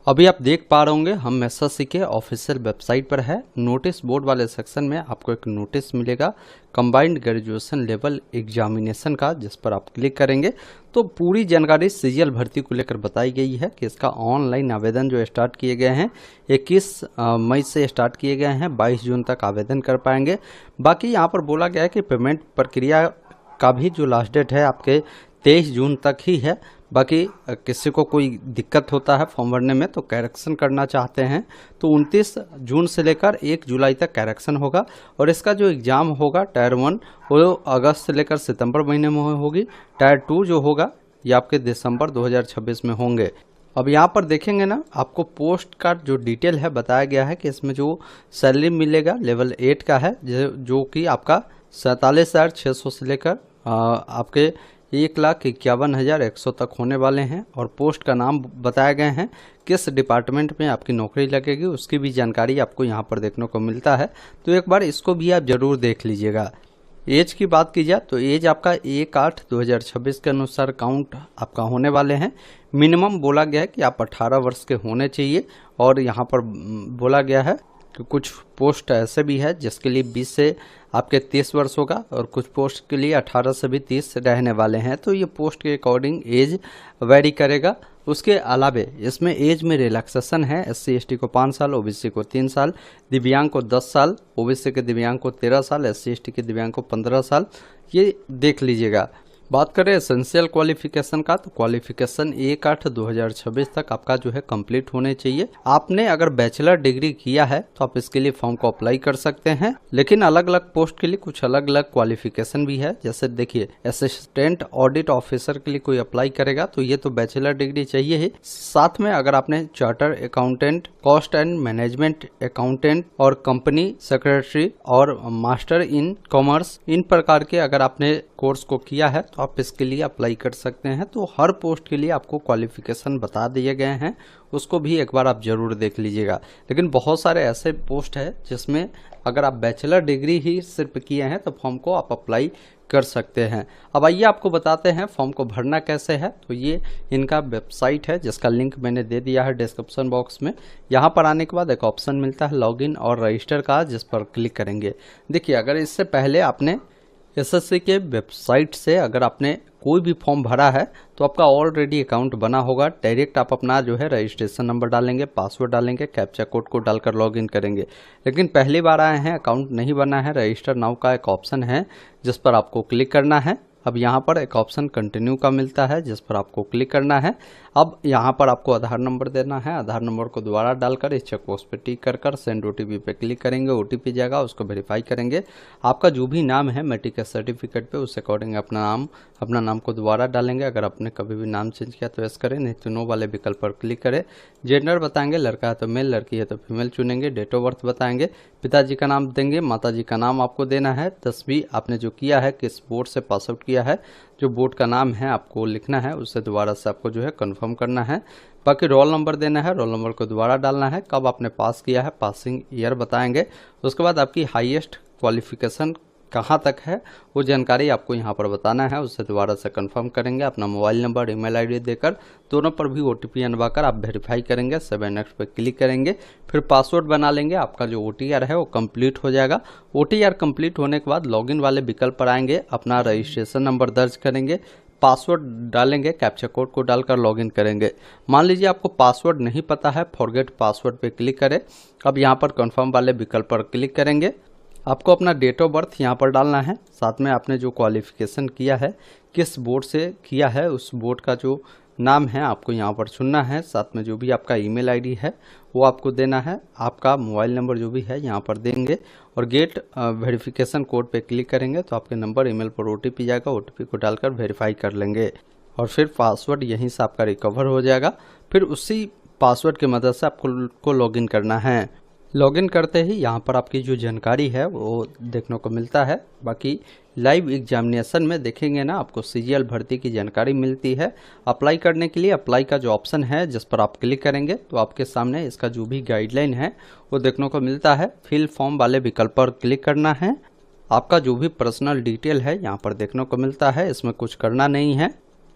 अभी आप देख पा रहे होंगे हम एसएससी के ऑफिशियल वेबसाइट पर है। नोटिस बोर्ड वाले सेक्शन में आपको एक नोटिस मिलेगा कंबाइंड ग्रेजुएशन लेवल एग्जामिनेशन का, जिस पर आप क्लिक करेंगे तो पूरी जानकारी सीजीएल भर्ती को लेकर बताई गई है कि इसका ऑनलाइन आवेदन जो स्टार्ट किए गए हैं 21 मई से स्टार्ट किए गए हैं, 22 जून तक आवेदन कर पाएंगे। बाकी यहाँ पर बोला गया है कि पेमेंट प्रक्रिया का भी जो लास्ट डेट है आपके 23 जून तक ही है। बाकी किसी को कोई दिक्कत होता है फॉर्म भरने में तो करेक्शन करना चाहते हैं तो 29 जून से लेकर 1 जुलाई तक करेक्शन होगा। और इसका जो एग्ज़ाम होगा टायर 1 वो अगस्त से लेकर सितंबर महीने में होगी। टायर 2 जो होगा ये आपके दिसंबर 2026 में होंगे। अब यहाँ पर देखेंगे ना, आपको पोस्ट का जो डिटेल है बताया गया है कि इसमें जो सैलरी मिलेगा लेवल 8 का है, जो कि आपका 47,600 से लेकर आपके 1,51,100 तक होने वाले हैं। और पोस्ट का नाम बताए गए हैं, किस डिपार्टमेंट में आपकी नौकरी लगेगी उसकी भी जानकारी आपको यहाँ पर देखने को मिलता है। तो एक बार इसको भी आप ज़रूर देख लीजिएगा। एज की बात की जाए तो एज आपका 1/8/2026 के अनुसार काउंट आपका होने वाले हैं। मिनिमम बोला गया है कि आप 18 वर्ष के होने चाहिए। और यहाँ पर बोला गया है कि कुछ पोस्ट ऐसे भी है जिसके लिए 20 से आपके 30 वर्ष होगा और कुछ पोस्ट के लिए 18 से भी 30 रहने वाले हैं। तो ये पोस्ट के अकॉर्डिंग एज वेरी करेगा। उसके अलावे इसमें एज में रिलैक्सेशन है। SC ST को 5 साल, OBC को 3 साल, दिव्यांग को 10 साल, OBC के दिव्यांग को 13 साल, SC ST के दिव्यांग को 15 साल। ये देख लीजिएगा। बात करें एसेंशियल क्वालिफिकेशन का तो क्वालिफिकेशन 1/8/2026 तक आपका जो है कंप्लीट होने चाहिए। आपने अगर बैचलर डिग्री किया है तो आप इसके लिए फॉर्म को अप्लाई कर सकते हैं, लेकिन अलग अलग पोस्ट के लिए कुछ अलग अलग क्वालिफिकेशन भी है। जैसे देखिए असिस्टेंट ऑडिट ऑफिसर के लिए कोई अप्लाई करेगा तो ये तो बैचलर डिग्री चाहिए ही। साथ में अगर आपने charter accountant, cost and management accountant और कंपनी सेक्रेटरी और मास्टर इन कॉमर्स, इन प्रकार के अगर आपने कोर्स को किया है तो आप इसके लिए अप्लाई कर सकते हैं। तो हर पोस्ट के लिए आपको क्वालिफिकेशन बता दिए गए हैं, उसको भी एक बार आप जरूर देख लीजिएगा। लेकिन बहुत सारे ऐसे पोस्ट है जिसमें अगर आप बैचलर डिग्री ही सिर्फ किए हैं तो फॉर्म को आप अप्लाई कर सकते हैं। अब आइए आपको बताते हैं फॉर्म को भरना कैसे है। तो ये इनका वेबसाइट है जिसका लिंक मैंने दे दिया है डिस्क्रिप्शन बॉक्स में। यहाँ पर आने के बाद एक ऑप्शन मिलता है लॉगिन और रजिस्टर का, जिस पर क्लिक करेंगे। देखिए अगर इससे पहले आपने एसएससी के वेबसाइट से अगर आपने कोई भी फॉर्म भरा है तो आपका ऑलरेडी अकाउंट बना होगा। डायरेक्ट आप अपना जो है रजिस्ट्रेशन नंबर डालेंगे, पासवर्ड डालेंगे, कैप्चा कोड को डालकर लॉगिन करेंगे। लेकिन पहली बार आए हैं, अकाउंट नहीं बना है, रजिस्टर नाउ का एक ऑप्शन है जिस पर आपको क्लिक करना है। अब यहाँ पर एक ऑप्शन कंटिन्यू का मिलता है जिस पर आपको क्लिक करना है। अब यहाँ पर आपको आधार नंबर देना है। आधार नंबर को दोबारा डालकर इस चेकबॉक्स पे टिक कर सेंड OTP पे क्लिक करेंगे। OTP जाएगा, उसको वेरीफाई करेंगे। आपका जो भी नाम है मैट्रिक के सर्टिफिकेट पे उस अकॉर्डिंग अपना नाम को दोबारा डालेंगे। अगर आपने कभी भी नाम चेंज किया तो यस करें, नहीं तो नो वाले विकल्प पर क्लिक करें। जेंडर बताएंगे, लड़का है तो मेल, लड़की है तो फीमेल चुनेंगे। डेट ऑफ बर्थ बताएंगे, पिताजी का नाम देंगे, माताजी का नाम आपको देना है। 10वीं आपने जो किया है, किस बोर्ड से पास आउट किया है, जो बोर्ड का नाम है आपको लिखना है, उससे दोबारा से आपको जो है कंफर्म करना है। बाकी रोल नंबर देना है, रोल नंबर को दोबारा डालना है। कब आपने पास किया है, पासिंग ईयर बताएंगे। उसके बाद आपकी हाईएस्ट क्वालिफिकेशन कहाँ तक है वो जानकारी आपको यहाँ पर बताना है, उससे दोबारा से कंफर्म करेंगे। अपना मोबाइल नंबर, ईमेल आईडी देकर दोनों पर भी OTP अनवाकर आप वेरीफाई करेंगे। 7 नेक्स्ट पर क्लिक करेंगे, फिर पासवर्ड बना लेंगे। आपका जो OTR है वो कंप्लीट हो जाएगा। OTR कंप्लीट होने के बाद लॉगिन वाले विकल्प पर आएंगे, अपना रजिस्ट्रेशन नंबर दर्ज करेंगे, पासवर्ड डालेंगे, कैप्चा कोड को डालकर लॉगिन करेंगे। मान लीजिए आपको पासवर्ड नहीं पता है, फॉरगेट पासवर्ड पे क्लिक करें। अब यहाँ पर कंफर्म वाले विकल्प पर क्लिक करेंगे। आपको अपना डेट ऑफ बर्थ यहाँ पर डालना है। साथ में आपने जो क्वालिफिकेशन किया है, किस बोर्ड से किया है, उस बोर्ड का जो नाम है आपको यहाँ पर चुनना है। साथ में जो भी आपका ईमेल आईडी है वो आपको देना है। आपका मोबाइल नंबर जो भी है यहाँ पर देंगे और गेट वेरिफिकेशन कोड पे क्लिक करेंगे तो आपके नंबर, ईमेल पर OTP जाएगा। OTP को डालकर वेरीफाई कर लेंगे और फिर पासवर्ड यहीं से आपका रिकवर हो जाएगा। फिर उसी पासवर्ड की मदद से आपको लॉगिन करना है। लॉगिन करते ही यहाँ पर आपकी जो जानकारी है वो देखने को मिलता है। बाकी लाइव एग्जामिनेशन में देखेंगे ना, आपको सीजीएल भर्ती की जानकारी मिलती है। अप्लाई करने के लिए अप्लाई का जो ऑप्शन है जिस पर आप क्लिक करेंगे तो आपके सामने इसका जो भी गाइडलाइन है वो देखने को मिलता है। फिल फॉर्म वाले विकल्प पर क्लिक करना है। आपका जो भी पर्सनल डिटेल है यहाँ पर देखने को मिलता है, इसमें कुछ करना नहीं है।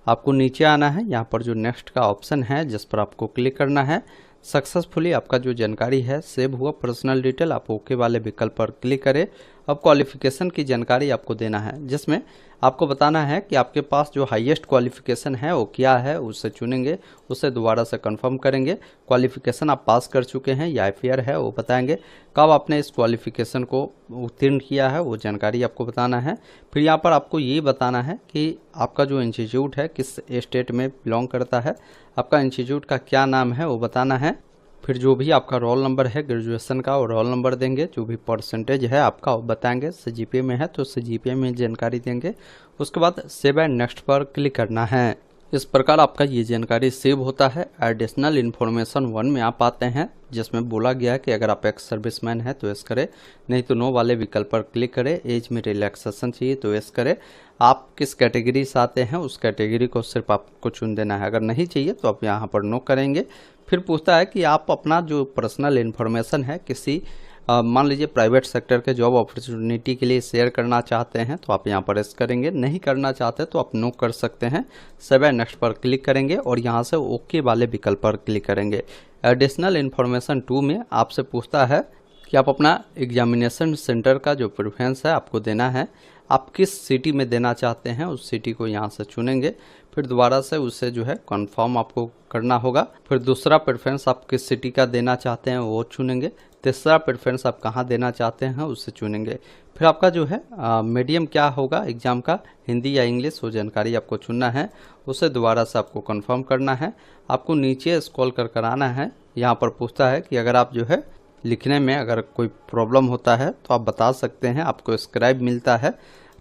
आपको नीचे आना है, यहाँ पर जो नेक्स्ट का ऑप्शन है जिस पर आपको क्लिक करना है। सक्सेसफुली आपका जो जानकारी है सेव हुआ पर्सनल डिटेल, आप ओके वाले विकल्प पर क्लिक करें। अब क्वालिफिकेशन की जानकारी आपको देना है, जिसमें आपको बताना है कि आपके पास जो हाईएस्ट क्वालिफिकेशन है वो क्या है, उससे चुनेंगे, उससे दोबारा से कंफर्म करेंगे। क्वालिफिकेशन आप पास कर चुके हैं या फेयर है वो बताएंगे, कब आपने इस क्वालिफिकेशन को उत्तीर्ण किया है वो जानकारी आपको बताना है। फिर यहाँ पर आपको ये बताना है कि आपका जो इंस्टीट्यूट है किस स्टेट में बिलोंग करता है, आपका इंस्टीट्यूट का क्या नाम है वो बताना है। फिर जो भी आपका रोल नंबर है ग्रेजुएशन का वो रोल नंबर देंगे, जो भी परसेंटेज है आपका वो बताएंगे, सीजीपीए में है तो सीजीपीए में जानकारी देंगे। उसके बाद सेव एंड नेक्स्ट पर क्लिक करना है। इस प्रकार आपका ये जानकारी सेव होता है। एडिशनल इन्फॉर्मेशन 1 में आप आते हैं, जिसमें बोला गया है कि अगर आप एक्स सर्विसमैन है तो यस करें, नहीं तो नो वाले विकल्प पर क्लिक करें। एज में रिलैक्सेशन चाहिए तो यस करें। आप किस कैटेगरी से आते हैं उस कैटेगरी को सिर्फ आपको चुन देना है, अगर नहीं चाहिए तो आप यहाँ पर नो करेंगे। फिर पूछता है कि आप अपना जो पर्सनल इन्फॉर्मेशन है किसी मान लीजिए प्राइवेट सेक्टर के जॉब अपॉर्चुनिटी के लिए शेयर करना चाहते हैं तो आप यहाँ पर यस करेंगे, नहीं करना चाहते तो आप नो कर सकते हैं। सेव एंड नेक्स्ट पर क्लिक करेंगे और यहाँ से ओके वाले विकल्प पर क्लिक करेंगे। एडिशनल इन्फॉर्मेशन 2 में आपसे पूछता है कि आप अपना एग्जामिनेशन सेंटर का जो प्रेफरेंस है आपको देना है, आप किस सिटी में देना चाहते हैं उस सिटी को यहाँ से चुनेंगे। फिर दोबारा से उसे जो है कंफर्म आपको करना होगा। फिर दूसरा प्रेफरेंस आप किस सिटी का देना चाहते हैं वो चुनेंगे। तीसरा प्रेफरेंस आप कहाँ देना चाहते हैं उससे चुनेंगे। फिर आपका जो है मीडियम क्या होगा एग्ज़ाम का, हिंदी या इंग्लिश, वो जानकारी आपको चुनना है। उसे दोबारा से आपको कंफर्म करना है। आपको नीचे स्क्रॉल कर आना है। यहाँ पर पूछता है कि अगर आप जो है लिखने में अगर कोई प्रॉब्लम होता है तो आप बता सकते हैं, आपको स्क्राइब मिलता है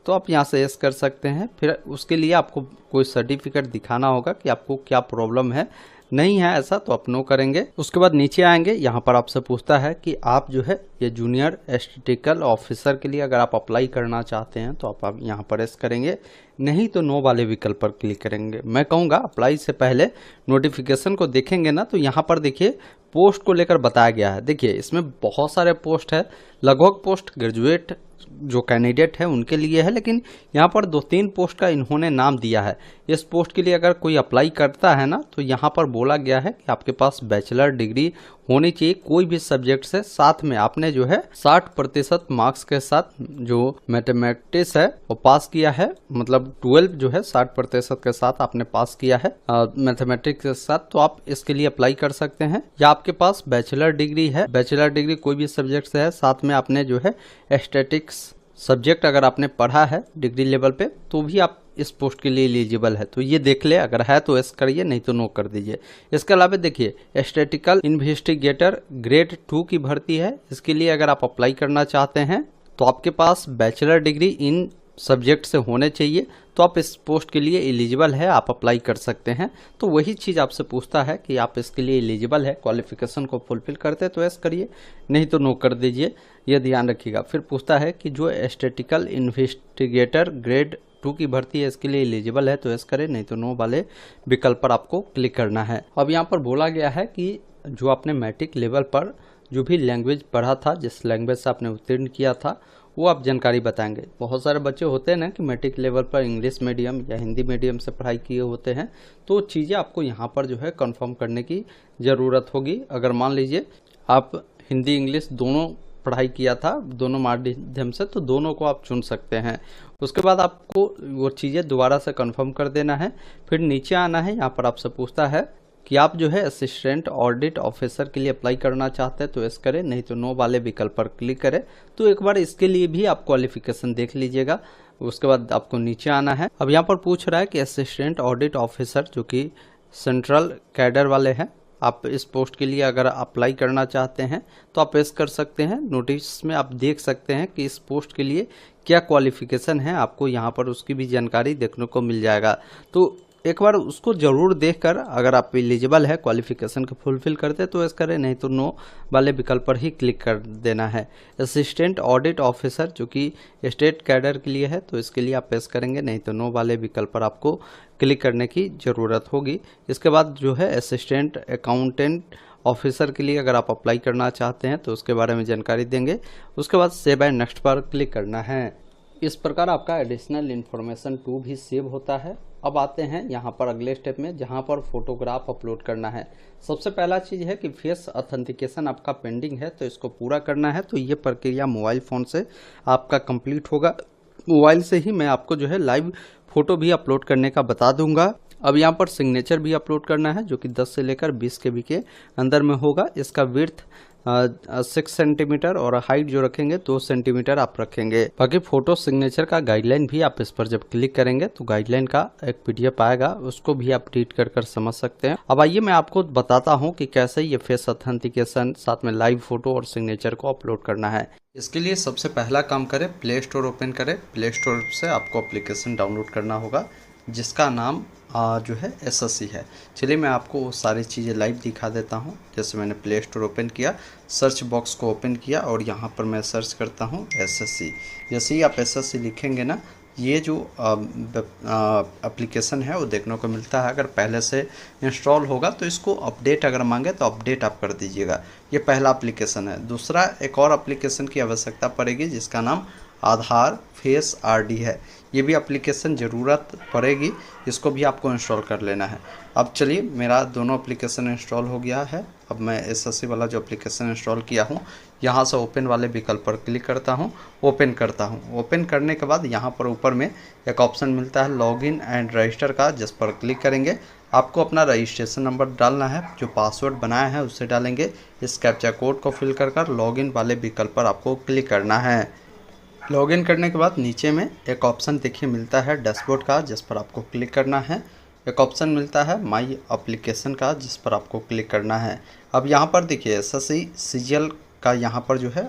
तो आप यहाँ से यस कर सकते हैं। फिर उसके लिए आपको कोई सर्टिफिकेट दिखाना होगा कि आपको क्या प्रॉब्लम है, नहीं है ऐसा तो आप नो करेंगे। उसके बाद नीचे आएंगे, यहाँ पर आपसे पूछता है कि आप जो है ये जूनियर स्टैटिस्टिकल ऑफिसर के लिए अगर आप अप्लाई करना चाहते हैं तो आप यहाँ पर यस करेंगे, नहीं तो नो वाले विकल्प पर क्लिक करेंगे। मैं कहूँगा अप्लाई से पहले नोटिफिकेशन को देखेंगे ना तो यहाँ पर देखिए पोस्ट को लेकर बताया गया है। देखिए इसमें बहुत सारे पोस्ट है, लगभग पोस्ट ग्रेजुएट जो कैंडिडेट है उनके लिए है, लेकिन यहाँ पर 2-3 पोस्ट का इन्होंने नाम दिया है। इस पोस्ट के लिए अगर कोई अप्लाई करता है ना तो यहाँ पर बोला गया है कि आपके पास बैचलर डिग्री होनी चाहिए कोई भी सब्जेक्ट से, साथ में आपने जो है 60% मार्क्स के साथ जो मैथमेटिक्स है वो पास किया है, मतलब 12 जो है 60% के साथ आपने पास किया है मैथमेटिक्स के साथ, तो आप इसके लिए अप्लाई कर सकते हैं। या आपके पास बैचलर डिग्री है, बैचलर डिग्री कोई भी सब्जेक्ट से है, साथ में आपने जो है स्टैटिक्स सब्जेक्ट अगर आपने पढ़ा है डिग्री लेवल पे तो भी आप इस पोस्ट के लिए एलिजिबल है। तो ये देख ले, अगर है तो यस करिए, नहीं तो नो कर दीजिए। इसके अलावा देखिए स्टैटिस्टिकल इन्वेस्टिगेटर ग्रेड 2 की भर्ती है, इसके लिए अगर आप अप्लाई करना चाहते हैं तो आपके पास बैचलर डिग्री इन सब्जेक्ट से होने चाहिए, तो आप इस पोस्ट के लिए एलिजिबल है, आप अप्लाई कर सकते हैं। तो वही चीज़ आपसे पूछता है कि आप इसके लिए एलिजिबल है, क्वालिफिकेशन को फुलफिल करते तो यस करिए, नहीं तो नो कर दीजिए, ये ध्यान रखिएगा। फिर पूछता है कि जो स्टैटिस्टिकल इन्वेस्टिगेटर ग्रेड 2 की भर्ती है इसके लिए एलिजिबल है तो यस करें, नहीं तो नो वाले विकल्प पर आपको क्लिक करना है। अब यहाँ पर बोला गया है कि जो आपने मैट्रिक लेवल पर जो भी लैंग्वेज पढ़ा था, जिस लैंग्वेज से आपने उत्तीर्ण किया था वो आप जानकारी बताएंगे। बहुत सारे बच्चे होते हैं ना कि मैट्रिक लेवल पर इंग्लिश मीडियम या हिंदी मीडियम से पढ़ाई किए होते हैं, तो चीज़ें आपको यहाँ पर जो है कंफर्म करने की ज़रूरत होगी। अगर मान लीजिए आप हिंदी इंग्लिश दोनों पढ़ाई किया था, दोनों माध्यम से, तो दोनों को आप चुन सकते हैं। उसके बाद आपको वो चीज़ें दोबारा से कंफर्म कर देना है। फिर नीचे आना है, यहाँ पर आपसे पूछता है कि आप जो है असिस्टेंट ऑडिट ऑफिसर के लिए अप्लाई करना चाहते हैं तो यस करें, नहीं तो नो वाले विकल्प पर क्लिक करें। तो एक बार इसके लिए भी आप क्वालिफिकेशन देख लीजिएगा। उसके बाद आपको नीचे आना है। अब यहाँ पर पूछ रहा है कि असिस्टेंट ऑडिट ऑफिसर जो कि सेंट्रल कैडर वाले हैं, आप इस पोस्ट के लिए अगर अप्लाई करना चाहते हैं तो आप यस कर सकते हैं। नोटिस में आप देख सकते हैं कि इस पोस्ट के लिए क्या क्वालिफिकेशन है, आपको यहाँ पर उसकी भी जानकारी देखने को मिल जाएगा। तो एक बार उसको जरूर देखकर अगर आप एलिजिबल है, क्वालिफिकेशन को फुलफिल करते तो यस करें, नहीं तो नो वाले विकल्प पर ही क्लिक कर देना है। असिस्टेंट ऑडिट ऑफिसर जो कि स्टेट कैडर के लिए है तो इसके लिए आप यस करेंगे, नहीं तो नो वाले विकल्प पर आपको क्लिक करने की ज़रूरत होगी। इसके बाद जो है असिस्टेंट अकाउंटेंट ऑफिसर के लिए अगर आप अप्लाई करना चाहते हैं तो उसके बारे में जानकारी देंगे। उसके बाद सेव एंड नेक्स्ट पर क्लिक करना है। इस प्रकार आपका एडिशनल इन्फॉर्मेशन 2 भी सेव होता है। अब आते हैं यहाँ पर अगले स्टेप में, जहाँ पर फोटोग्राफ अपलोड करना है। सबसे पहला चीज़ है कि फेस ऑथेंटिकेशन आपका पेंडिंग है, तो इसको पूरा करना है। तो ये प्रक्रिया मोबाइल फ़ोन से आपका कंप्लीट होगा। मोबाइल से ही मैं आपको जो है लाइव फ़ोटो भी अपलोड करने का बता दूंगा। अब यहाँ पर सिग्नेचर भी अपलोड करना है, जो कि 10 से लेकर 20 KB के अंदर में होगा। इसका विड्थ 6 सेंटीमीटर और हाइट जो रखेंगे 2 सेंटीमीटर आप रखेंगे। बाकी फोटो सिग्नेचर का गाइडलाइन भी आप इस पर जब क्लिक करेंगे तो गाइडलाइन का एक PDF आएगा, उसको भी आप रीड कर समझ सकते हैं। अब आइए मैं आपको बताता हूं कि कैसे ये फेस ऑथेंटिकेशन साथ में लाइव फोटो और सिग्नेचर को अपलोड करना है। इसके लिए सबसे पहला काम करें, प्ले स्टोर ओपन करें। प्ले स्टोर से आपको एप्लीकेशन डाउनलोड करना होगा जिसका नाम जो है SSC है। चलिए मैं आपको वो सारी चीज़ें लाइव दिखा देता हूँ। जैसे मैंने प्ले स्टोर ओपन किया, सर्च बॉक्स को ओपन किया और यहाँ पर मैं सर्च करता हूँ SSC। जैसे ही आप SSC लिखेंगे ना, ये जो एप्लीकेशन है वो देखने को मिलता है। अगर पहले से इंस्टॉल होगा तो इसको अपडेट अगर मांगे तो अपडेट आप कर दीजिएगा। ये पहला एप्लीकेशन है। दूसरा, एक और एप्लीकेशन की आवश्यकता पड़ेगी जिसका नाम आधार फेस RD है। ये भी एप्लीकेशन ज़रूरत पड़ेगी, इसको भी आपको इंस्टॉल कर लेना है। अब चलिए, मेरा दोनों एप्लीकेशन इंस्टॉल हो गया है। अब मैं SSC वाला जो एप्लीकेशन इंस्टॉल किया हूँ, यहाँ से ओपन वाले विकल्प पर क्लिक करता हूँ, ओपन करता हूँ। ओपन करने के बाद यहाँ पर ऊपर में एक ऑप्शन मिलता है लॉगिन एंड रजिस्टर का, जिस पर क्लिक करेंगे। आपको अपना रजिस्ट्रेशन नंबर डालना है, जो पासवर्ड बनाया है उसे डालेंगे। इस कैप्चा कोड को फिल कर लॉगिन वाले विकल्प पर आपको क्लिक करना है। लॉगिन करने के बाद नीचे में एक ऑप्शन देखिए मिलता है डैशबोर्ड का, जिस पर आपको क्लिक करना है। एक ऑप्शन मिलता है माई एप्लीकेशन का, जिस पर आपको क्लिक करना है। अब यहाँ पर देखिए SSC CGL का यहाँ पर जो है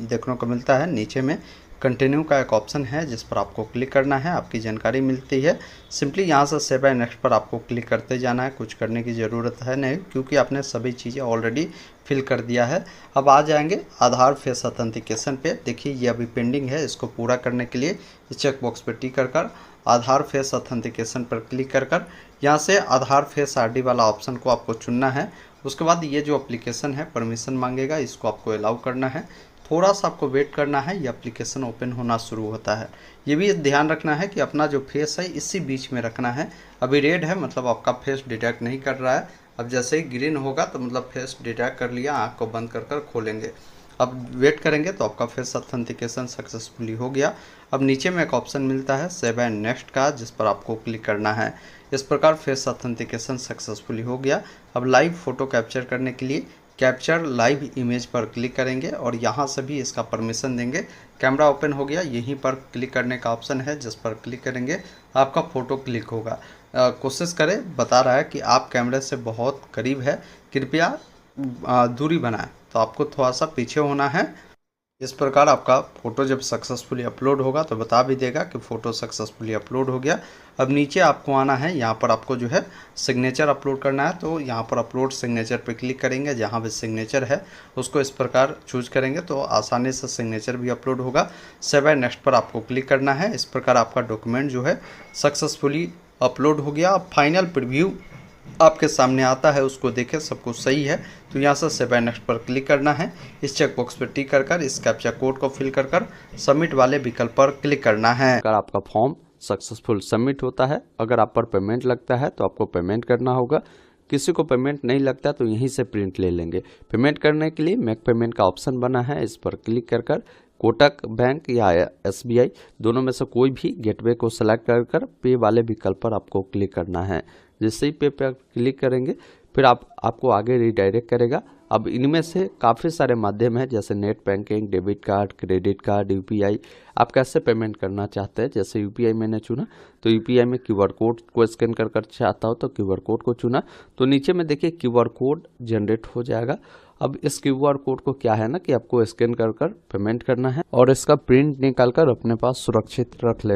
देखने को मिलता है। नीचे में कंटिन्यू का एक ऑप्शन है, जिस पर आपको क्लिक करना है। आपकी जानकारी मिलती है। सिंपली यहाँ से सेव एंड नेक्स्ट पर आपको क्लिक करते जाना है। कुछ करने की ज़रूरत है नहीं, क्योंकि आपने सभी चीज़ें ऑलरेडी फिल कर दिया है। अब आ जाएंगे आधार फेस ऑथेंटिकेशन पे। देखिए ये अभी पेंडिंग है। इसको पूरा करने के लिए इस चेक बॉक्स पर टिक कर आधार फेस ऑथेंटिकेशन पर क्लिक कर यहाँ से आधार फेस RD वाला ऑप्शन को आपको चुनना है। उसके बाद ये जो एप्लीकेशन है परमिशन मांगेगा, इसको आपको अलाउ करना है। थोड़ा सा आपको वेट करना है, ये एप्लीकेशन ओपन होना शुरू होता है। ये भी ध्यान रखना है कि अपना जो फेस है इसी बीच में रखना है। अभी रेड है, मतलब आपका फेस डिटेक्ट नहीं कर रहा है। अब जैसे ही ग्रीन होगा तो मतलब फेस डिटेक्ट कर लिया, आँख को बंद कर खोलेंगे। अब वेट करेंगे तो आपका फेस ऑथेंटिकेशन सक्सेसफुली हो गया। अब नीचे में एक ऑप्शन मिलता है सेव एंड नेक्स्ट का, जिस पर आपको क्लिक करना है। इस प्रकार फेस ऑथेंटिकेशन सक्सेसफुली हो गया। अब लाइव फ़ोटो कैप्चर करने के लिए कैप्चर लाइव इमेज पर क्लिक करेंगे और यहाँ से भी इसका परमिशन देंगे। कैमरा ओपन हो गया, यहीं पर क्लिक करने का ऑप्शन है, जिस पर क्लिक करेंगे आपका फ़ोटो क्लिक होगा। कोशिश करें, बता रहा है कि आप कैमरे से बहुत करीब है, कृपया दूरी बनाएं। तो आपको थोड़ा सा पीछे होना है। इस प्रकार आपका फ़ोटो जब सक्सेसफुली अपलोड होगा तो बता भी देगा कि फ़ोटो सक्सेसफुली अपलोड हो गया। अब नीचे आपको आना है, यहाँ पर आपको जो है सिग्नेचर अपलोड करना है। तो यहाँ पर अपलोड सिग्नेचर पर क्लिक करेंगे। जहाँ भी सिग्नेचर है उसको इस प्रकार चूज करेंगे तो आसानी से सिग्नेचर भी अपलोड होगा। सेव एंड नेक्स्ट पर आपको क्लिक करना है। इस प्रकार आपका डॉक्यूमेंट जो है सक्सेसफुली अपलोड हो गया। अब फाइनल प्रीव्यू आपके सामने आता है, उसको देखें सब कुछ सही है तो यहाँ से सेव एंड नेक्स्ट पर क्लिक करना है। इस चेक बॉक्स पर टिक कर इस कैप्चा कोड को फिल कर सबमिट वाले विकल्प पर क्लिक करना है। अगर आपका फॉर्म सक्सेसफुल सबमिट होता है, अगर आप पर पेमेंट लगता है तो आपको पेमेंट करना होगा। किसी को पेमेंट नहीं लगता तो यहीं से प्रिंट ले लेंगे। पेमेंट करने के लिए मेक पेमेंट का ऑप्शन बना है, इस पर क्लिक कर कोटक बैंक या SBI दोनों में से कोई भी गेटवे को सेलेक्ट कर पे वाले विकल्प पर आपको क्लिक करना है। जैसे ही पे पर क्लिक करेंगे फिर आपको आगे रिडायरेक्ट करेगा। अब इनमें से काफ़ी सारे माध्यम हैं, जैसे net banking, debit card, credit card, UPI। आप कैसे पेमेंट करना चाहते हैं, जैसे UPI मैंने चुना तो UPI में QR कोड को स्कैन कर चाहता हो तो QR कोड को चुना तो नीचे में देखिए QR कोड जनरेट हो जाएगा। अब इस QR कोड को क्या है ना कि आपको स्कैन कर पेमेंट करना है और इसका प्रिंट निकाल कर अपने पास सुरक्षित रख लेना।